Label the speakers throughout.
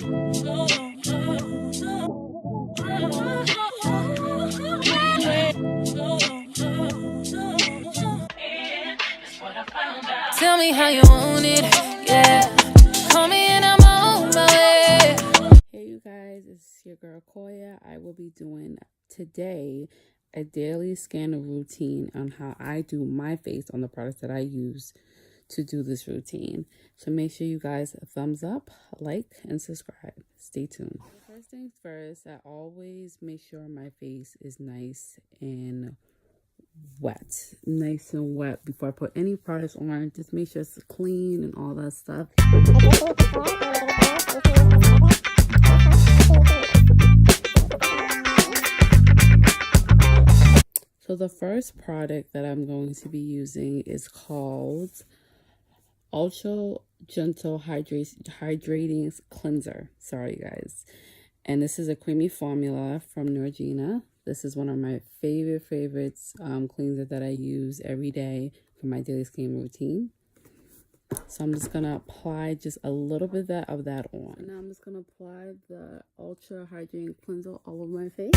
Speaker 1: Tell me how you want it, yeah. Call me and I'm on my way. Hey you guys, it's your girl Koya. I will be doing today a daily skin routine on how I do my face on the products that I use to do this routine. So make sure you guys thumbs up, like, and subscribe. Stay tuned. First things first, I always make sure my face is nice and wet before I put any products on. Just make sure it's clean and all that stuff. So the first product that I'm going to be using is called Ultra Gentle Hydrating Cleanser. Sorry guys. And this is a creamy formula from Norgina. This is one of my favorites cleanser that I use every day for my daily skin routine. So I'm just gonna apply just a little bit of that on. Now I'm just gonna apply the Ultra Hydrating Cleanser all over my face.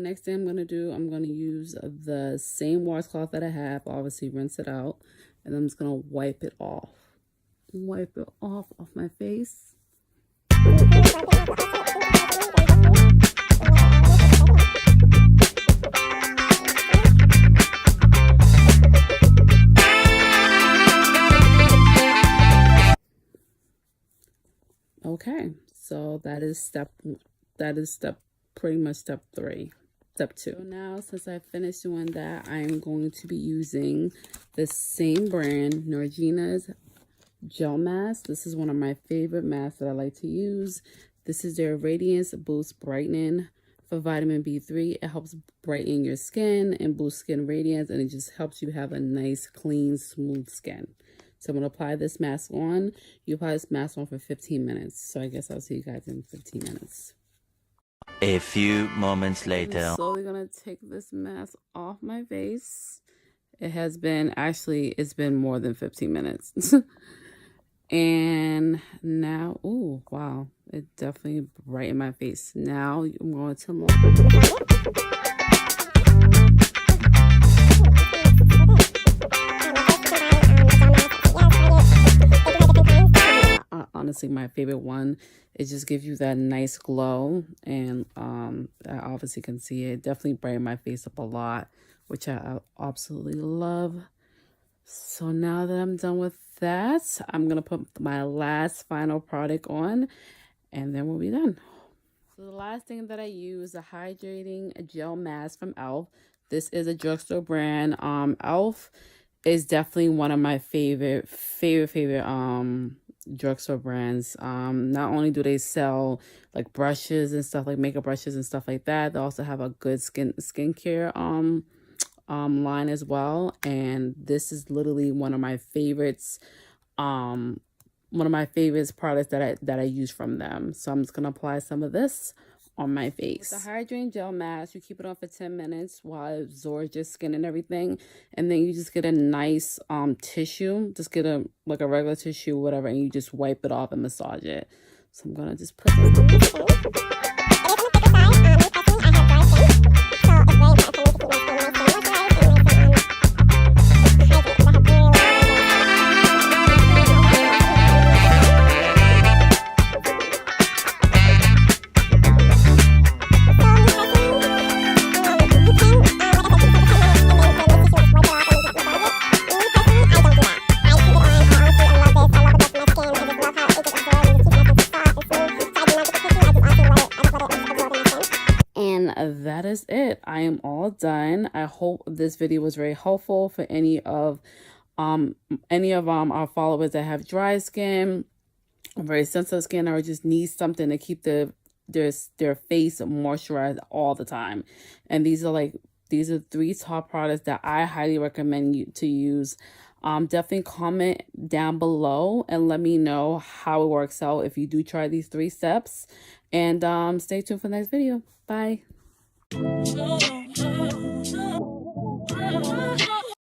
Speaker 1: Next thing I'm going to do, I'm going to use the same washcloth that I have, obviously rinse it out, and I'm just going to wipe it off my face. Okay, so that is pretty much step 3. Step 2. So now, since I finished doing that, I am going to be using the same brand, Norgina's Gel Mask. This is one of my favorite masks that I like to use. This is their Radiance Boost Brightening for vitamin B3. It helps brighten your skin and boost skin radiance, and it just helps you have a nice, clean, smooth skin. So I'm going to apply this mask on. You apply this mask on for 15 minutes. So I guess I'll see you guys in 15 minutes.
Speaker 2: A few moments later.
Speaker 1: I'm slowly gonna take this mask off my face. It's been more than 15 minutes. And now, oh wow, it definitely brightened my face. Now I'm going to honestly, my favorite one. It just gives you that nice glow, and I obviously can see it. Definitely brighten my face up a lot, which I absolutely love. So now that I'm done with that, I'm gonna put my last final product on, and then we'll be done. So the last thing that I use, a hydrating gel mask from e.l.f. This is a drugstore brand. e.l.f. is definitely one of my favorite drugstore brands. Not only do they sell like brushes and stuff, like makeup brushes and stuff like that, they also have a good skincare line as well. And this is literally one of my favorites products that I use from them. So I'm just gonna apply some of this on my face. With the hydrating gel mask, you keep it on for 10 minutes while it absorbs your skin and everything, and then you just get a nice tissue. Just get a regular tissue, whatever, and you just wipe it off and massage it. So I'm gonna just put this. That is it. I am all done. I hope this video was very helpful for any of our followers that have dry skin, very sensitive skin, or just need something to keep the their face moisturized all the time. And these are 3 top products that I highly recommend you to use. Definitely comment down below and let me know how it works out if you do try these 3 steps. And stay tuned for the next video. Bye.